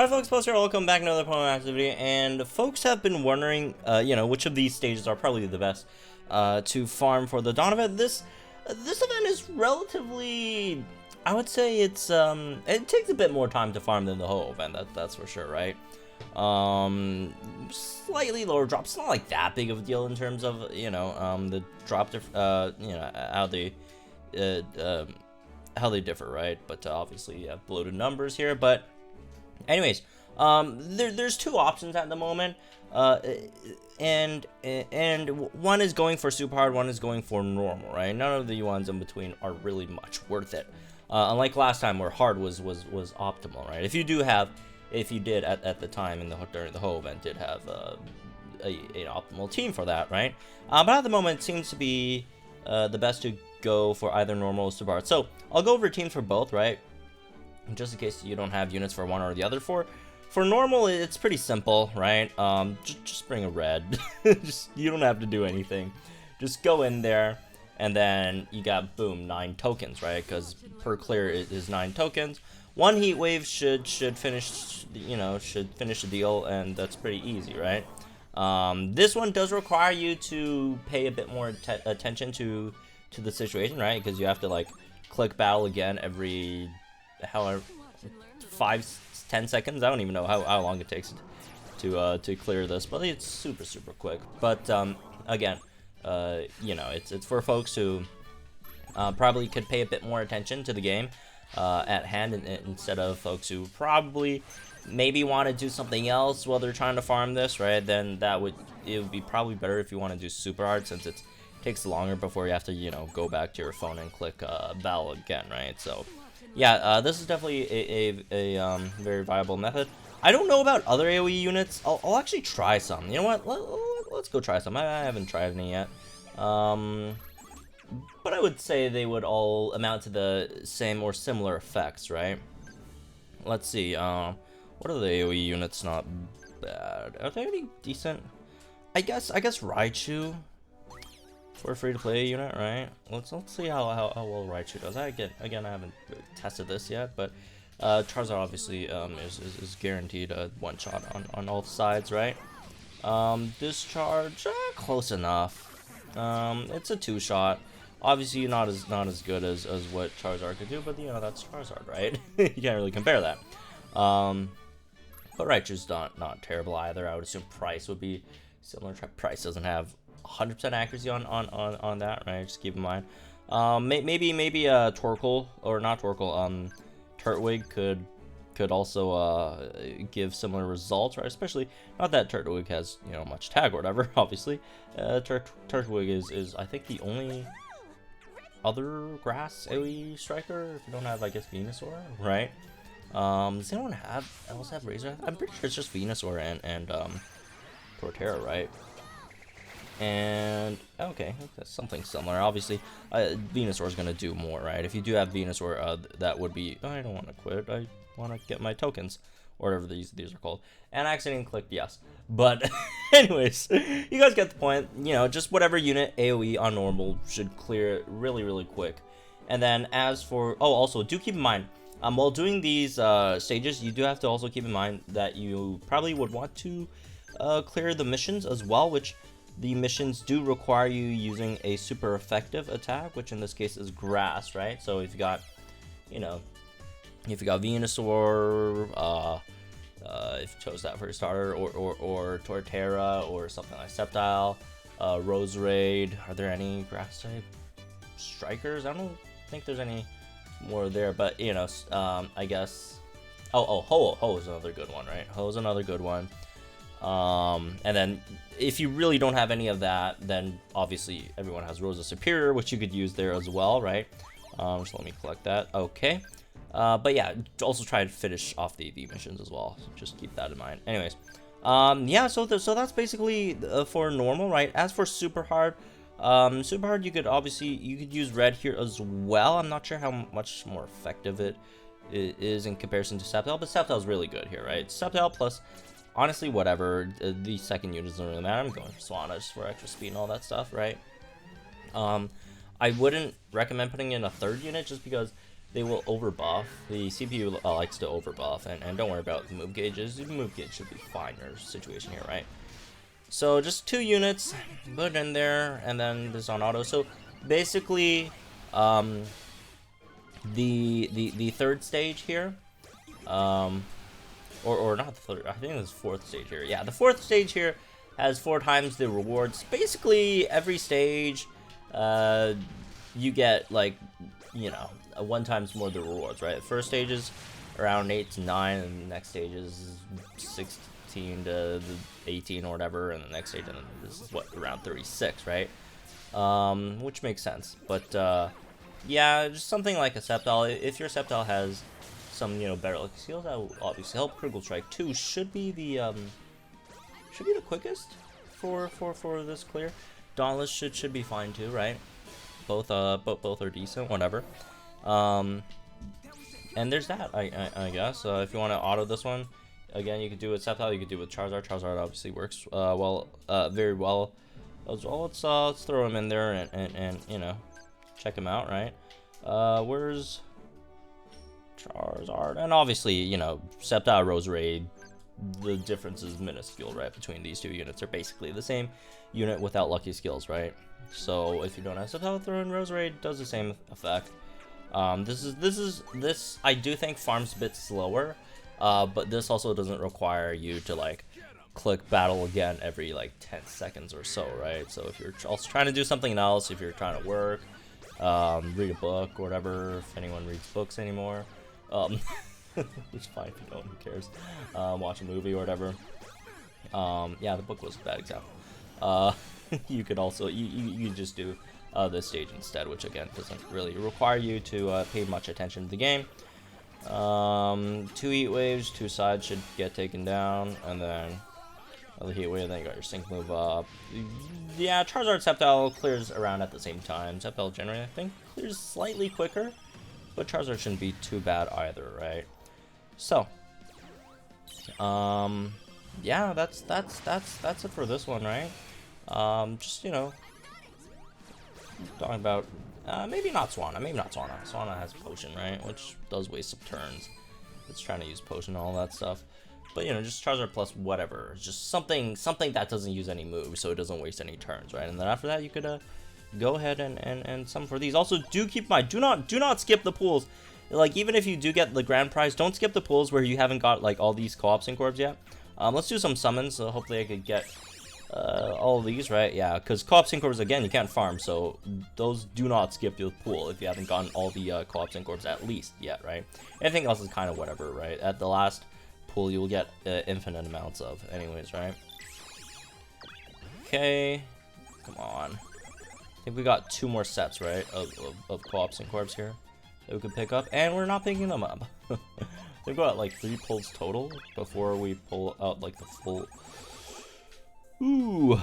Alright folks, Post here, welcome back to another Pokemon activity, and folks have been wondering, which of these stages are probably the best to farm for the Dawn event. This event is relatively, I would say it takes a bit more time to farm than the whole event, that's for sure, right? Slightly lower drops, not like that big of a deal in terms of, the drop, how they differ, right? But obviously you have bloated numbers here, but anyways, there's two options at the moment, and one is going for super hard, one is going for normal, right? None of the ones in between are really much worth it. Unlike last time where hard was optimal, right? If you did at the time during the whole event did have an optimal team for that, right? But at the moment it seems to be the best to go for either normal or super hard. So I'll go over teams for both, right? Just in case you don't have units for one or the other. For normal, it's pretty simple, right? Just bring a red. You don't have to do anything. Just go in there, and then you got, boom, 9 tokens, right? Because per clear is 9 tokens. One heat wave should finish, the deal, and that's pretty easy, right? This one does require you to pay a bit more attention to the situation, right? Because you have to like click battle again every however 5-10 seconds. I don't even know how long it takes to clear this, but it's super quick. But again, it's for folks who probably could pay a bit more attention to the game at hand, instead of folks who probably maybe want to do something else while they're trying to farm this, right? Then it would be probably better if you want to do super hard, since it takes longer before you have to go back to your phone and click battle again, right? So yeah, this is definitely a very viable method. I don't know about other AoE units. I'll actually try some. You know what? Let's go try some. I haven't tried any yet. But I would say they would all amount to the same or similar effects, right? Let's see. What are the AoE units? Not bad. Are they any decent? I guess Raichu for a free-to-play unit, right? Let's see how well Raichu does. Again, I haven't really tested this yet, but Charizard obviously is guaranteed a one-shot on all sides, right? Discharge, close enough. It's a 2-shot. Obviously not as good as what Charizard could do, but that's Charizard, right? You can't really compare that. But Raichu's not terrible either. I would assume Price would be similar. Price doesn't have 100% accuracy on that, right? Just keep in mind. Maybe Torkoal, or not Torkoal, Turtwig could also give similar results, right? Especially not that Turtwig has much tag or whatever. Obviously, Turtwig is I think the only other grass AoE striker, if you don't have, I guess, Venusaur, right? Does anyone else have Razor? I'm pretty sure it's just Venusaur and Torterra, right? And okay, that's something similar. Obviously, Venusaur is gonna do more, right? If you do have Venusaur, that would be. Oh, I don't want to quit. I want to get my tokens, or whatever these are called. And I accidentally clicked yes. But anyways, you guys get the point. Just whatever unit AOE on normal should clear really quick. And then as for also do keep in mind, while doing these stages, you do have to also keep in mind that you probably would want to clear the missions as well, which the missions do require you using a super effective attack, which in this case is grass, right? So if you got, Venusaur, if you chose that for your starter, or Torterra, or something like Sceptile, Roserade. Are there any grass type strikers? I don't think there's any more there, but I guess. Ho is another good one, right? Ho is another good one. And then if you really don't have any of that, then obviously everyone has Rosa Superior, which you could use there as well, right? So let me collect that. Okay. But yeah, also try to finish off the missions as well. So just keep that in mind. Anyways, yeah, so that's basically for normal, right? As for super hard, you could use red here as well. I'm not sure how much more effective it is in comparison to Sceptile, but Sceptile is really good here, right? Sceptile plus, honestly, whatever. The second unit doesn't really matter. I'm going for Swanna just for extra speed and all that stuff, right? I wouldn't recommend putting in a third unit just because they will overbuff. The CPU likes to overbuff, and don't worry about the move gauges. The move gauge should be fine in your situation here, right? So just 2 units, put it in there, and then this on auto. So basically, the third stage here, or not the third, I think it's fourth stage here. Yeah, the fourth stage here has 4 times the rewards. Basically, every stage, you get like, you know, 1 times more the rewards, right? The first stage is around 8 to 9, and the next stage is 16 to 18 or whatever, and the next stage, and this is what, around 36, right? Which makes sense, but yeah, just something like a Sceptile. If your Sceptile has some, you know, better lucky skills, that will obviously help. Critical Strike 2 should be the quickest for this clear. Dauntless should be fine too, right? Both are decent, whatever. And there's that, I guess. If you want to auto this one, again, you could do it with Sceptile, you could do it with Charizard. Charizard obviously works very well as well. Let's throw him in there and you know, check him out, right? Where's Charizard? And obviously, you know, Sceptile, Roserade, the difference is minuscule, right? Between these 2 units, they're basically the same unit without lucky skills, right? So if you don't have Sceptile, throw in Roserade, does the same effect. This I do think farms a bit slower, but this also doesn't require you to like click battle again every like 10 seconds or so, right? So if you're also trying to do something else, if you're trying to work, read a book or whatever, if anyone reads books anymore, it's fine if you don't, who cares, watch a movie or whatever. Yeah, the book was a bad example. You could also, you just do this stage instead, which again doesn't really require you to pay much attention to the game. 2 heat waves, 2 sides should get taken down, and then another heat wave, then you got your sync move up. Yeah, Charizard Sceptile clears around at the same time. Sceptile generally, I think, clears slightly quicker, but Charizard shouldn't be too bad either, right? So, yeah, that's it for this one, right? Just, you know, talking about maybe not Swanna. Swanna has potion, right, which does waste some turns. It's trying to use potion and all that stuff. But, you know, just Charizard plus whatever, just something that doesn't use any moves, so it doesn't waste any turns, right? And then after that, you could go ahead and summon for these. Also, do keep in mind, do not skip the pools. Like, even if you do get the grand prize, don't skip the pools where you haven't got like all these co-op sync orbs yet. Let's do some summons, so hopefully I could get all of these, right? Yeah, because co-op sync orbs, again, you can't farm, so those do not skip the pool if you haven't gotten all the co-op sync orbs at least yet, right? Anything else is kind of whatever, right? At the last pool, you will get infinite amounts of anyways, right? Okay, come on. I think we got 2 more sets, right, of co-op sync orbs here that we could pick up, and we're not picking them up. We've got like 3 pulls total before we pull out like the full. Ooh.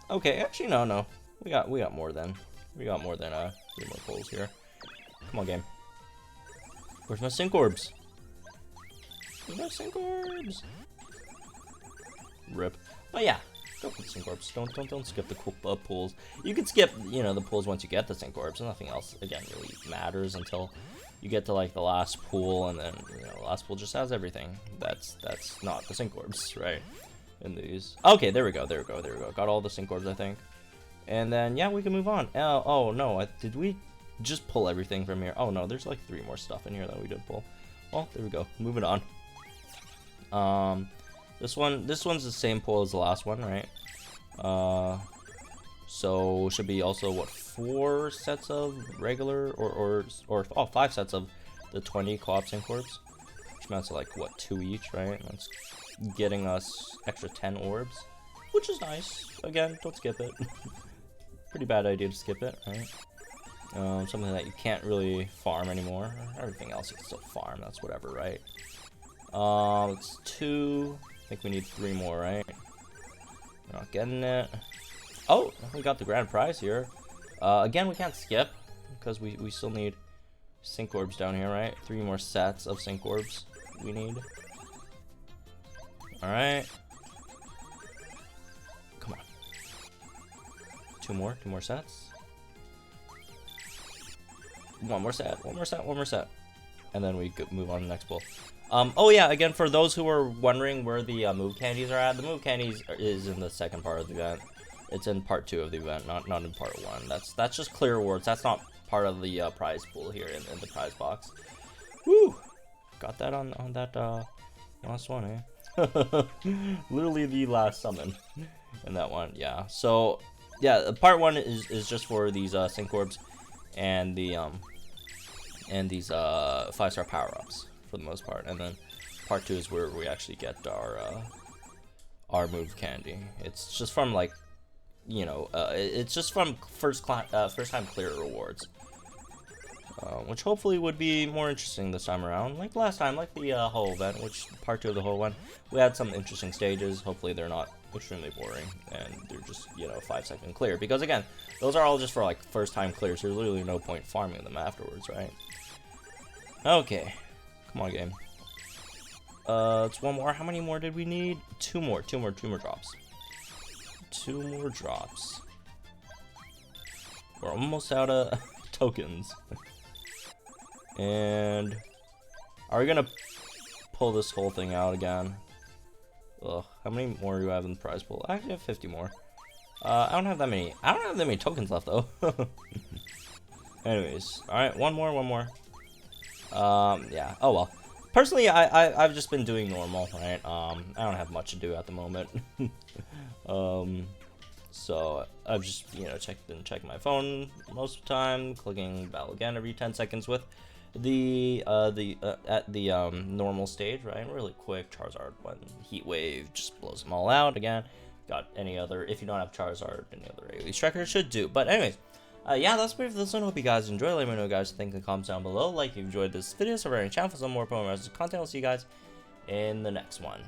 Okay, actually no. We got more than 3 more pulls here. Come on, game. Where's my sync orbs? Where's my sync orbs? Rip. But yeah, go for the sync orbs. Don't skip the cool pools. You can skip, you know, the pools once you get the sync orbs. Nothing else again really matters until you get to like the last pool, and then, you know, the last pool just has everything. That's not the sync orbs, right? In these. Okay, there we go. Got all the sync orbs, I think. And then yeah, we can move on. Oh no, did we just pull everything from here? Oh no, there's like 3 more stuff in here that we did pull. Well, there we go. Moving on. This one's the same pull as the last one, right? So should be also what, 4 sets of regular or 5 sets of the 20 co-op sync orbs, which amounts to like what, 2 each, right? That's getting us extra 10 orbs, which is nice. Again, don't skip it. Pretty bad idea to skip it, right? Something that you can't really farm anymore. Everything else you can still farm, that's whatever, right? It's 2. I think we need 3 more, right? We're not getting it. Oh, we got the grand prize here. Again, we can't skip because we still need sync orbs down here, right? 3 more sets of sync orbs we need. All right. Come on. 2 more sets. One more set, one more set, one more set. And then we could move on to the next pull. Oh yeah, again, for those who are wondering where the move candies are at, the move candies is in the second part of the event. It's in part 2 of the event, not in part 1. That's just clear rewards. That's not part of the prize pool here in the prize box. Woo! Got that on that last one, eh? Literally the last summon in that one, yeah. So yeah, part 1 is just for these sync orbs and the these 5-star power-ups for the most part, and then part 2 is where we actually get our move candy. It's just from, like, you know, it's just from first time clear rewards, which hopefully would be more interesting this time around, like last time, like the whole event, which part 2 of the whole one, we had some interesting stages. Hopefully they're not extremely boring and they're just, you know, 5-second clear, because again, those are all just for like first time clears, so there's literally no point farming them afterwards, right? Okay, come on, game. It's one more. How many more did we need? Two more drops. 2 more drops. We're almost out of tokens. And are we gonna pull this whole thing out again? Ugh, how many more do I have in the prize pool? I actually have 50 more. I don't have that many. I don't have that many tokens left though. Anyways, all right, one more. Yeah. Oh well. Personally, I've just been doing normal, right? I don't have much to do at the moment. So I've just, you know, checking my phone most of the time, clicking battle again every 10 seconds with the normal stage, right? Really quick Charizard when Heat Wave just blows them all out again. Got any other, if you don't have Charizard, any other AoE striker should do. But anyways, yeah, that's it for this one. Hope you guys enjoyed. Let me know, guys, think in the comments down below. Like if you enjoyed this video, subscribe to the channel for some more promo content. I'll see you guys in the next one.